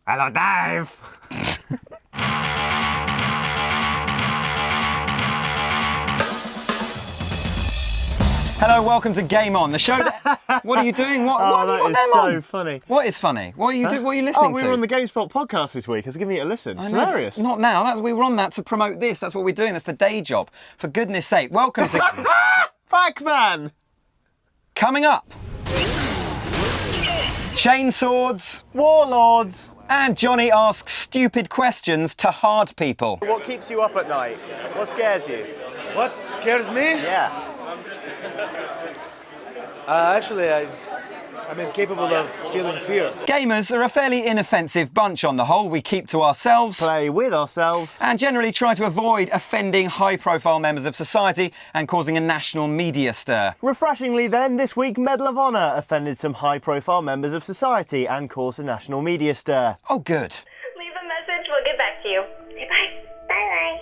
Hello, Dave! Hello, welcome to Game On, the show that... What are you doing? What have you got that is them so on? funny. What is funny? What are you What are you listening to? We were on the GameSpot podcast this week. I was giving it a listen. It's hilarious. Not now. We were on that to promote this. That's what we're doing. That's the day job. For goodness sake, welcome to... Pac-Man! Coming up. Chainswords. Warlords! And Johnny asks stupid questions to hard people. What keeps you up at night? What scares you? What scares me? Yeah. Actually, I'm incapable of feeling fear. Gamers are a fairly inoffensive bunch on the whole. We keep to ourselves. Play with ourselves. And generally try to avoid offending high-profile members of society and causing a national media stir. Refreshingly then, this week Medal of Honor offended some high-profile members of society and caused a national media stir. Oh, good. Leave a message, we'll get back to you. Bye-bye. Bye-bye.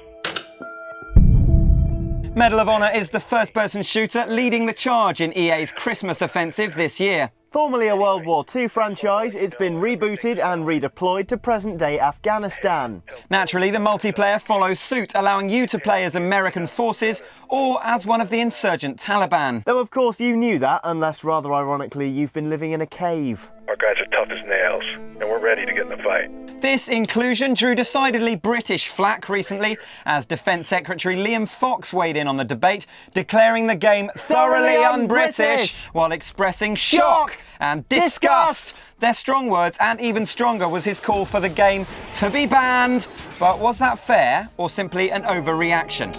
Medal of Honor is the first-person shooter leading the charge in EA's Christmas offensive this year. Formerly a World War II franchise, it's been rebooted and redeployed to present-day Afghanistan. Naturally, the multiplayer follows suit, allowing you to play as American forces or as one of the insurgent Taliban. Though of course you knew that, unless rather ironically you've been living in a cave. Our guys are tough as nails, and we're ready to get in the fight. This inclusion drew decidedly British flack recently, as Defence Secretary Liam Fox weighed in on the debate, declaring the game thoroughly un-British, while expressing shock and disgust. They're strong words, and even stronger was his call for the game to be banned. But was that fair, or simply an overreaction?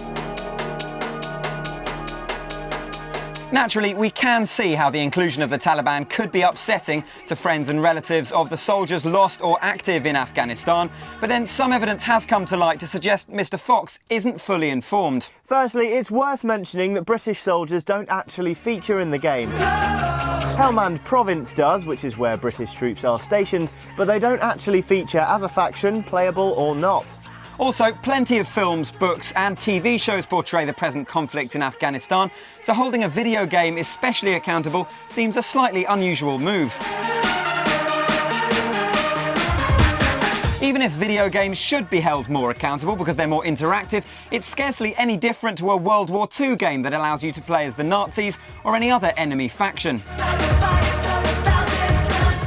Naturally, we can see how the inclusion of the Taliban could be upsetting to friends and relatives of the soldiers lost or active in Afghanistan, but then some evidence has come to light to suggest Mr. Fox isn't fully informed. Firstly, it's worth mentioning that British soldiers don't actually feature in the game. Helmand Province does, which is where British troops are stationed, but they don't actually feature as a faction, playable or not. Also, plenty of films, books and TV shows portray the present conflict in Afghanistan, so holding a video game especially accountable seems a slightly unusual move. Even if video games should be held more accountable because they're more interactive, it's scarcely any different to a World War II game that allows you to play as the Nazis or any other enemy faction.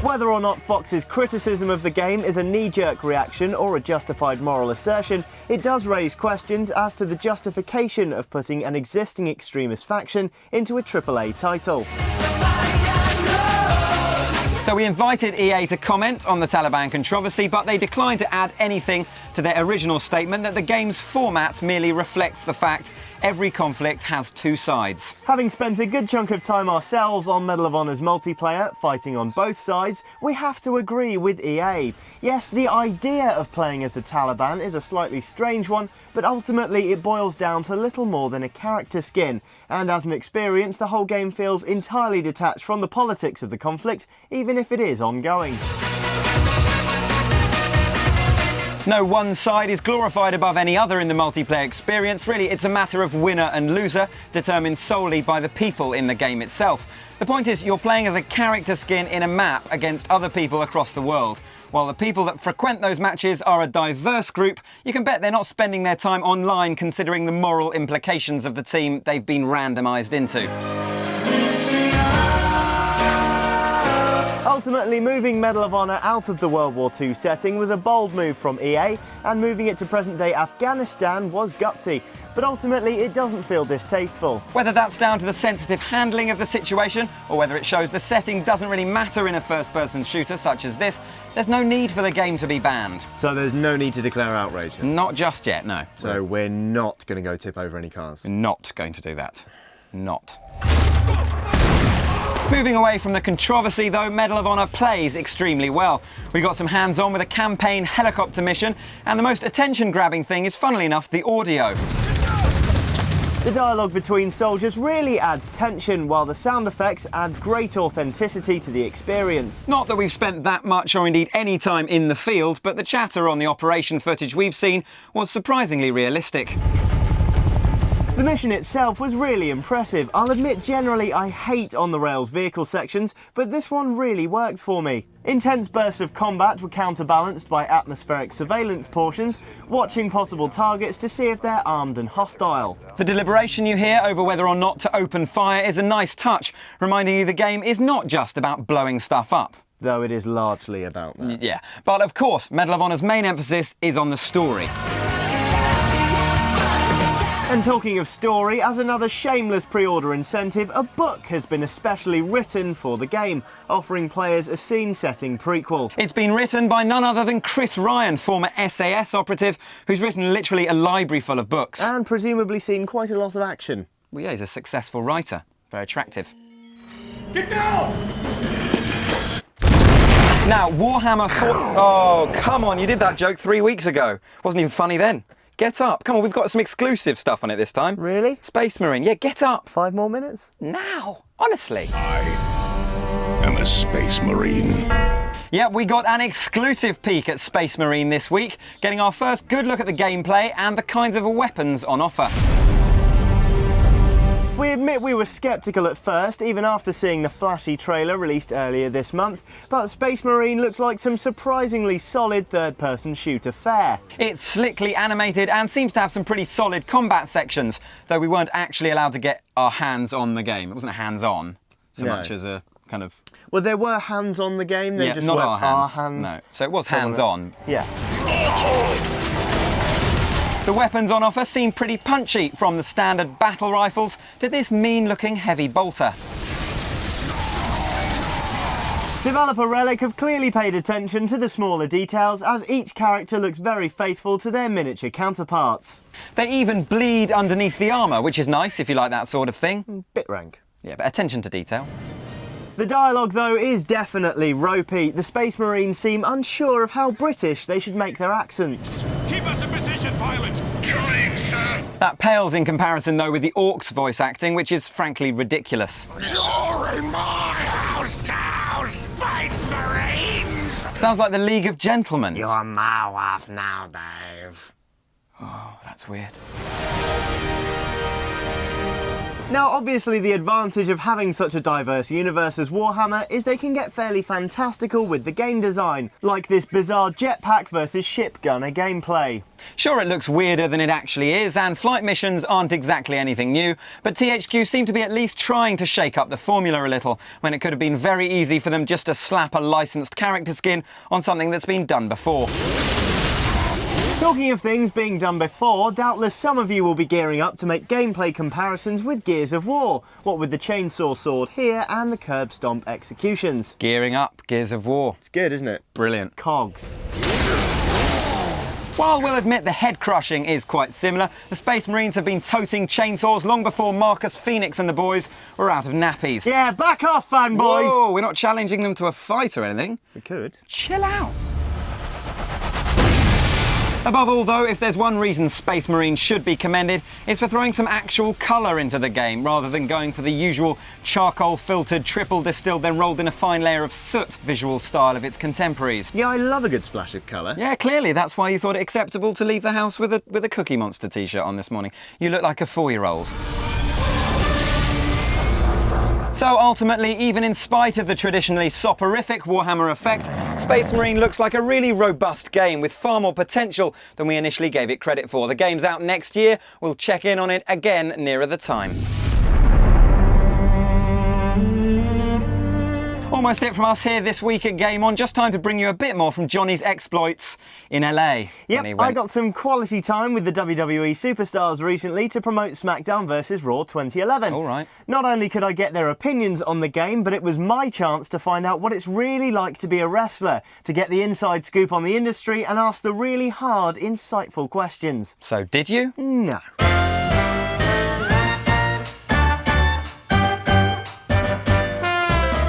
Whether or not Fox's criticism of the game is a knee-jerk reaction or a justified moral assertion, it does raise questions as to the justification of putting an existing extremist faction into a AAA title. So we invited EA to comment on the Taliban controversy, but they declined to add anything to their original statement that the game's format merely reflects the fact every conflict has two sides. Having spent a good chunk of time ourselves on Medal of Honor's multiplayer, fighting on both sides, we have to agree with EA. Yes, the idea of playing as the Taliban is a slightly strange one, but ultimately it boils down to little more than a character skin, and as an experience, the whole game feels entirely detached from the politics of the conflict, even if it is ongoing. No one side is glorified above any other in the multiplayer experience. Really, it's a matter of winner and loser, determined solely by the people in the game itself. The point is, you're playing as a character skin in a map against other people across the world. While the people that frequent those matches are a diverse group, you can bet they're not spending their time online considering the moral implications of the team they've been randomised into. Ultimately, moving Medal of Honor out of the World War II setting was a bold move from EA, and moving it to present-day Afghanistan was gutsy. But ultimately, it doesn't feel distasteful. Whether that's down to the sensitive handling of the situation, or whether it shows the setting doesn't really matter in a first-person shooter such as this, there's no need for the game to be banned. So there's no need to declare outrage then? Not just yet, no. So we're not going to go tip over any cars? Not going to do that. Not. Moving away from the controversy though, Medal of Honor plays extremely well. We got some hands-on with a campaign helicopter mission, and the most attention-grabbing thing is, funnily enough, the audio. The dialogue between soldiers really adds tension, while the sound effects add great authenticity to the experience. Not that we've spent that much or indeed any time in the field, but the chatter on the operation footage we've seen was surprisingly realistic. The mission itself was really impressive. I'll admit generally I hate on-the-rails vehicle sections, but this one really works for me. Intense bursts of combat were counterbalanced by atmospheric surveillance portions, watching possible targets to see if they're armed and hostile. The deliberation you hear over whether or not to open fire is a nice touch, reminding you the game is not just about blowing stuff up. Though it is largely about that. Yeah, but of course, Medal of Honor's main emphasis is on the story. And talking of story, as another shameless pre-order incentive, a book has been especially written for the game, offering players a scene-setting prequel. It's been written by none other than Chris Ryan, former SAS operative, who's written literally a library full of books. And presumably seen quite a lot of action. Well, yeah, he's a successful writer. Very attractive. Get down! Now, Warhammer 4... Oh, come on, you did that joke 3 weeks ago. Wasn't even funny then. Get up. Come on, we've got some exclusive stuff on it this time. Really? Space Marine. Yeah, get up. 5 more minutes? Now. Honestly. I am a Space Marine. Yeah, we got an exclusive peek at Space Marine this week, getting our first good look at the gameplay and the kinds of weapons on offer. We admit we were sceptical at first, even after seeing the flashy trailer released earlier this month, but Space Marine looks like some surprisingly solid third-person shooter fare. It's slickly animated and seems to have some pretty solid combat sections, though we weren't actually allowed to get our hands on the game. It wasn't hands-on so much as a kind of... Well, there were hands on the game, they just not weren't our hands. No, so it was hands-on. Yeah. The weapons on offer seem pretty punchy, from the standard battle rifles to this mean-looking heavy bolter. Developer Relic have clearly paid attention to the smaller details, as each character looks very faithful to their miniature counterparts. They even bleed underneath the armour, which is nice if you like that sort of thing. Bit rank. Yeah, but attention to detail. The dialogue, though, is definitely ropey. The Space Marines seem unsure of how British they should make their accents. Keep us in position, pilot. Trying, sir. That pales in comparison, though, with the Orcs' voice acting, which is frankly ridiculous. You're in my house now, Space Marines. Sounds like the League of Gentlemen. You're my wife now, Dave. Oh, that's weird. Now, obviously the advantage of having such a diverse universe as Warhammer is they can get fairly fantastical with the game design, like this bizarre jetpack versus ship gunner gameplay. Sure, it looks weirder than it actually is, and flight missions aren't exactly anything new, but THQ seem to be at least trying to shake up the formula a little, when it could have been very easy for them just to slap a licensed character skin on something that's been done before. Talking of things being done before, doubtless some of you will be gearing up to make gameplay comparisons with Gears of War, what with the chainsaw sword here and the curb stomp executions. Gearing up, Gears of War. It's good, isn't it? Brilliant. Cogs. While we'll admit the head crushing is quite similar, the Space Marines have been toting chainsaws long before Marcus Phoenix and the boys were out of nappies. Yeah, back off, fanboys! Whoa, we're not challenging them to a fight or anything. We could. Chill out. Above all, though, if there's one reason Space Marines should be commended, it's for throwing some actual colour into the game, rather than going for the usual charcoal-filtered, triple-distilled, then rolled in a fine layer of soot visual style of its contemporaries. Yeah, I love a good splash of colour. Yeah, clearly that's why you thought it acceptable to leave the house with a Cookie Monster t-shirt on this morning. You look like a 4-year-old. So ultimately, even in spite of the traditionally soporific Warhammer effect, Space Marine looks like a really robust game with far more potential than we initially gave it credit for. The game's out next year. We'll check in on it again nearer the time. Almost it from us here this week at Game On. Just time to bring you a bit more from Johnny's exploits in LA. Yep, I got some quality time with the WWE superstars recently to promote SmackDown vs Raw 2011. All right. Not only could I get their opinions on the game, but it was my chance to find out what it's really like to be a wrestler, to get the inside scoop on the industry and ask the really hard, insightful questions. So did you? No.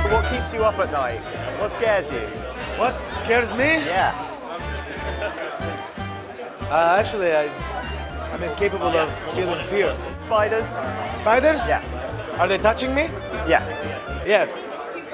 What keeps you up at night? What scares you? What scares me? Yeah. Actually, I'm incapable of feeling fear. Spiders? Spiders? Yeah. Are they touching me? Yeah. Yes.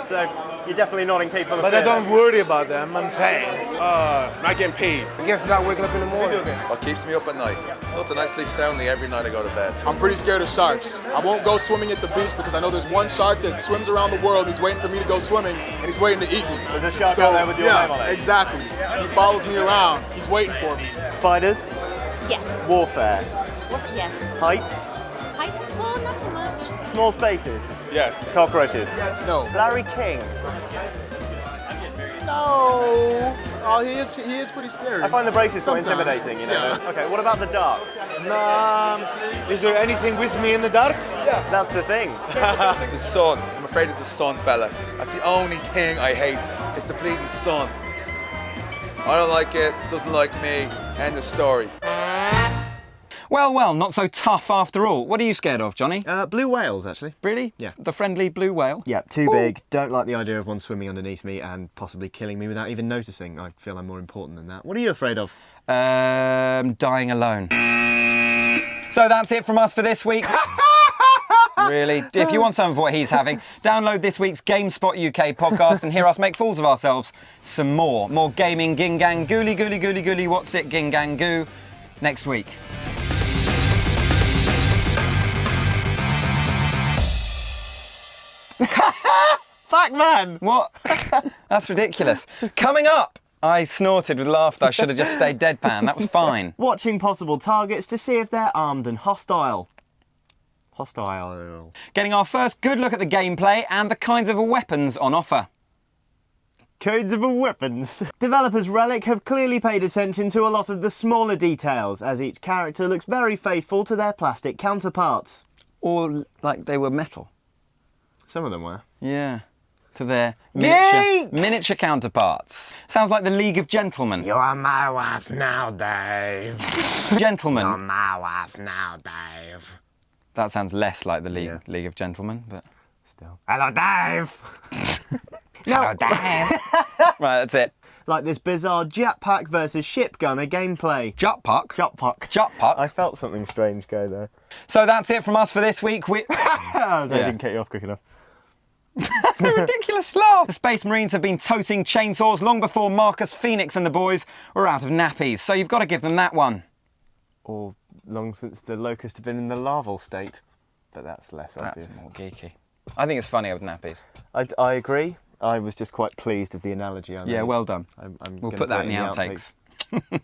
So, You're definitely not incapable of But I fear, don't worry about them, I'm saying. Not getting paid. I guess not waking up in the morning. What keeps me up at night? Nothing. I sleep soundly every night I go to bed. I'm pretty scared of sharks. I won't go swimming at the beach because I know there's one shark that swims around the world. He's waiting for me to go swimming, and he's waiting to eat me. There's a shark out there with your name on Yeah, it. exactly. He follows me around. He's waiting for me. Spiders, Yes. warfare, Yes. heights, Heights? Well, not so much. small spaces, Yes. cockroaches. No. Larry King. No. Oh, he is pretty scary. I find the braces so Sometimes. intimidating, you know. Yeah. Okay, what about the dark? Is there anything with me in the dark? That's the thing. The sun. I'm afraid of the sun, fella. That's the only thing I hate. It's the bleeding sun. I don't like it. Doesn't like me. End of story. Well, well, not so tough after all. What are you scared of, Johnny? Blue whales, actually. Really? Yeah. The friendly blue whale? Yeah, too big. Don't like the idea of one swimming underneath me and possibly killing me without even noticing. I feel I'm more important than that. What are you afraid of? Dying alone. So that's it from us for this week. Really? If you want some of what he's having, download this week's GameSpot UK podcast and hear us make fools of ourselves some more. More gaming, ging-gang, gooly, gooly, gooly, gooly, what's it, ging-gang, goo, next week. Fact man! What? That's ridiculous. Coming up! I snorted with laughter. I should have just stayed deadpan. That was fine. Watching possible targets to see if they're armed and hostile. Hostile. Getting our first good look at the gameplay and the kinds of weapons on offer. Codes of weapons. Developers Relic have clearly paid attention to a lot of the smaller details, as each character looks very faithful to their plastic counterparts. Or like they were metal. Some of them were. Yeah. To their Yeet! miniature counterparts. Sounds like the League of Gentlemen. You are my wife now, Dave. Gentlemen. You're my wife now, Dave. That sounds less like the League, Yeah. League of Gentlemen, but... Still. Hello, Dave. No, Dave. Right, that's it. like this bizarre jetpack versus ship gunner gameplay. Jutpuck. Jetpack. Jutpuck. I felt something strange go there. So that's it from us for this week. I didn't cut you off quick enough. Ridiculous laugh. The Space Marines have been toting chainsaws long before Marcus Phoenix and the boys were out of nappies, so you've got to give them that one. Or long since the Locust have been in the larval state. But that's less obvious. That's more geeky. I think it's funnier with nappies. I agree. I was just quite pleased with the analogy I made. Yeah, well done. I'm We'll gonna put that in the outtakes. outtakes.